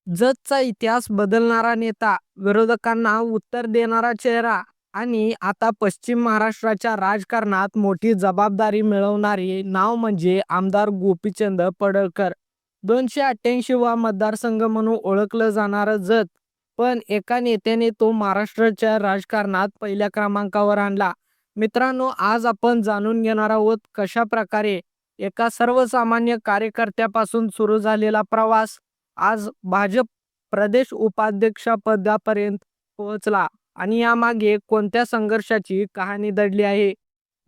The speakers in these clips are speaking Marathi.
जगचा इतिहास बदलणारा नेता, विरोधकांना उत्तर देणारा चेहरा आणि आता पश्चिम महाराष्ट्राच्या राजकारणात मोठी जबाबदारी मिळवणारे नाव म्हणजे आमदार गोपीचंद पडळकर. 288 वा मतदारसंघ म्हणून ओळखलं जाणारं जत, पण एका नेत्याने तो महाराष्ट्राच्या राजकारणात पहिल्या क्रमांकावर आणला. मित्रांनो, आज आपण जाणून घेणार आहोत कशा प्रकारे एका सर्वसामान्य कार्यकर्त्यापासून सुरू झालेला प्रवास आज भाजप प्रदेश उपाध्यक्षपदापर्यंत पोहोचला आणि यामागे कोणत्या संघर्षाची कहाणी दडली आहे.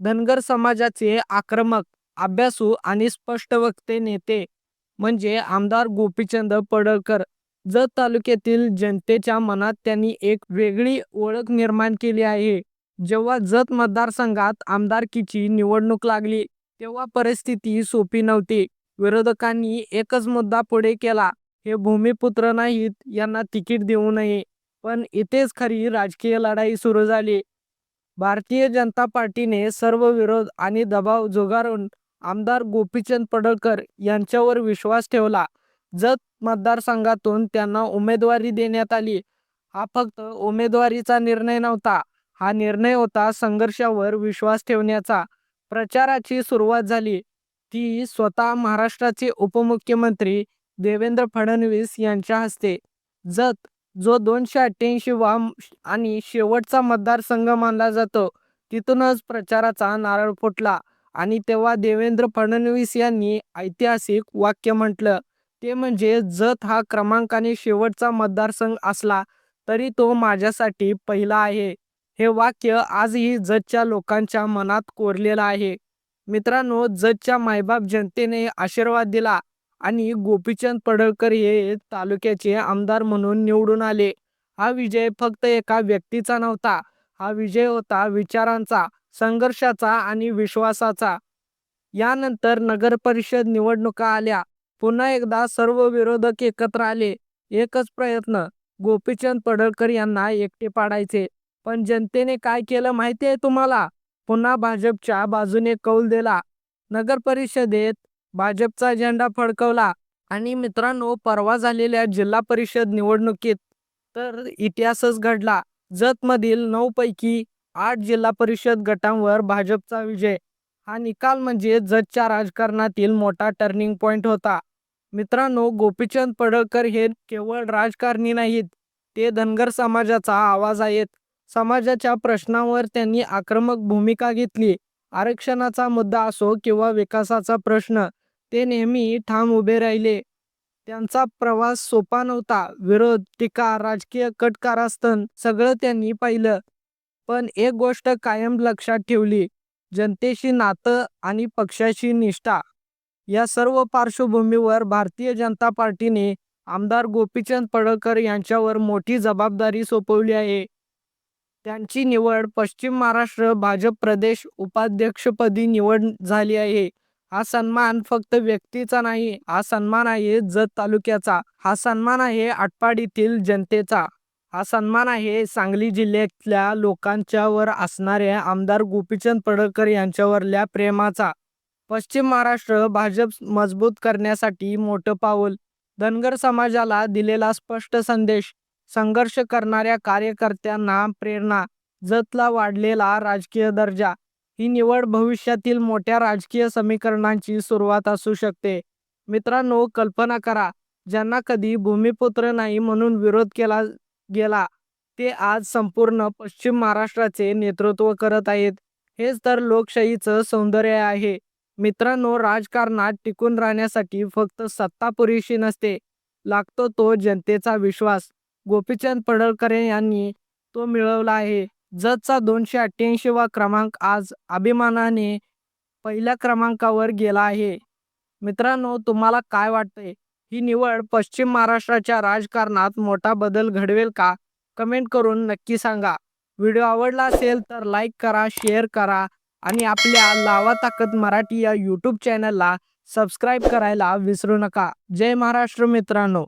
धनगर समाजाचे आक्रमक, अभ्यासू आणि स्पष्टवक्ते नेते म्हणजे आमदार गोपीचंद पडळकर. जत तालुक्यातील जनतेच्या मनात त्यांनी एक वेगळी ओळख निर्माण केली आहे. जेव्हा जत मतदारसंघात आमदारकीची निवडणूक लागली, तेव्हा परिस्थिती सोपी नव्हती. विरोधकांनी एकच मुद्दा पुढे केला, हे भूमिपुत्र नाहीत, यांना तिकीट देऊ नये. पण इथेच खरी राजकीय लढाई सुरू झाली. भारतीय जनता पार्टीने सर्व विरोध आणि दबाव झुगारून आमदार गोपीचंद पडळकर यांच्यावर विश्वास ठेवला. जत मतदारसंघातून त्यांना उमेदवारी देण्यात आली. हा फक्त उमेदवारीचा निर्णय नव्हता, हा निर्णय होता संघर्षावर विश्वास ठेवण्याचा. प्रचाराची सुरुवात झाली ती स्वतः महाराष्ट्राचे उपमुख्यमंत्री देवेंद्र फडणवीस यांच्या हस्ते. जत, जो 288 वा आणि शेवटचा मतदारसंघ मानला जातो, तिथूनच प्रचाराचा नारळ फुटला आणि तेव्हा देवेंद्र फडणवीस यांनी ऐतिहासिक वाक्य म्हटलं, ते म्हणजे जत हा क्रमांकाने शेवटचा मतदारसंघ असला तरी तो माझ्यासाठी पहिला आहे. हे वाक्य आजही जतच्या लोकांच्या मनात कोरलेलं आहे. मित्रांनो, जतच्या मायबाप जनतेने आशीर्वाद दिला आणि गोपीचंद पडळकर हे तालुक्याचे आमदार म्हणून निवडून आले. हा विजय फक्त एका व्यक्तीचा नव्हता, हा विजय होता विचारांचा, संघर्षाचा आणि विश्वासाचा. यानंतर नगरपरिषद निवडणुका आल्या. पुन्हा एकदा सर्व विरोधक एकत्र आले. एकच प्रयत्न, गोपीचंद पडळकर यांना एकटे पाडायचे. पण जनतेने काय केलं माहिती आहे तुम्हाला? पुन्हा भाजपच्या बाजूने कौल दिला. नगरपरिषदेत भाजपचा झेंडा फडकवला आणि मित्रांनो, परवा झालेल्या जिल्हा परिषद निवडणुकीत तर इतिहासच घडला. जतमधील 9 पैकी 8 जिल्हा परिषद गटांवर भाजपचा विजय. हा निकाल म्हणजे जतच्या राजकारणातील मोठा टर्निंग पॉइंट होता. मित्रांनो, गोपीचंद पडळकर हे केवळ राजकारणी नाहीत, ते धनगर समाजाचा आवाज आहेत. समाजाच्या प्रश्नांवर त्यांनी आक्रमक भूमिका घेतली. आरक्षणाचा मुद्दा असो किंवा विकासाचा प्रश्न, ते नेहमी ठाम उभे राहिले. त्यांचा प्रवास सोपा नव्हता. विरोध, टीका, राजकीय कटकारस्थान सगळं त्यांनी पाहिलं. पण एक गोष्ट कायम लक्षात ठेवली, जनतेशी नातं आणि पक्षाची निष्ठा. या सर्व पार्श्वभूमीवर भारतीय जनता पार्टीने आमदार गोपीचंद पडळकर यांच्यावर मोठी जबाबदारी सोपवली आहे. त्यांची निवड पश्चिम महाराष्ट्र भाजप प्रदेश उपाध्यक्षपदी निवड झाली आहे. हा सन्मान फक्त व्यक्तीचा नाही, हा सन्मान आहे जत तालुक्याचा, हा सन्मान आहे आटपाडीतील जनतेचा, हा सन्मान आहे सांगली जिल्ह्यातल्या लोकांच्यावर असणाऱ्या आमदार गोपीचंद पडळकर यांच्यावरल्या प्रेमाचा. पश्चिम महाराष्ट्र भाजप मजबूत करण्यासाठी मोठं पाऊल. धनगर समाजाला दिलेला स्पष्ट संदेश. संघर्ष करणाऱ्या कार्यकर्त्यांना प्रेरणा. जतला वाढलेला राजकीय दर्जा. ही निवड भविष्यातील मोठ्या राजकीय समीकरणांची सुरुवात असू शकते. मित्रांनो, कल्पना करा, ज्यांना कधी भूमिपुत्र नाही म्हणून विरोध केला गेला, ते आज संपूर्ण पश्चिम महाराष्ट्राचे नेतृत्व करत आहेत. हेच तर लोकशाहीचं सौंदर्य आहे. मित्रांनो, राजकारणात टिकून राहण्यासाठी फक्त सत्ता पुरेशी नसते, लागतो तो जनतेचा विश्वास. गोपीचंद पडळकर यांनी तो मिळवला आहे. जतचा 288 वा क्रमांक आज अभिमानाने पहिल्या क्रमांकावर गेला आहे. मित्रांनो, तुम्हाला काय वाटतंय? ही निवड पश्चिम महाराष्ट्राच्या राजकारणात मोठा बदल घडवेल का? कमेंट करून नक्की सांगा. व्हिडिओ आवडला असेल तर लाईक करा, शेअर करा आणि आपल्या लावा ताकद मराठी या यूट्यूब चॅनलला सबस्क्राईब करायला विसरू नका. जय महाराष्ट्र मित्रांनो.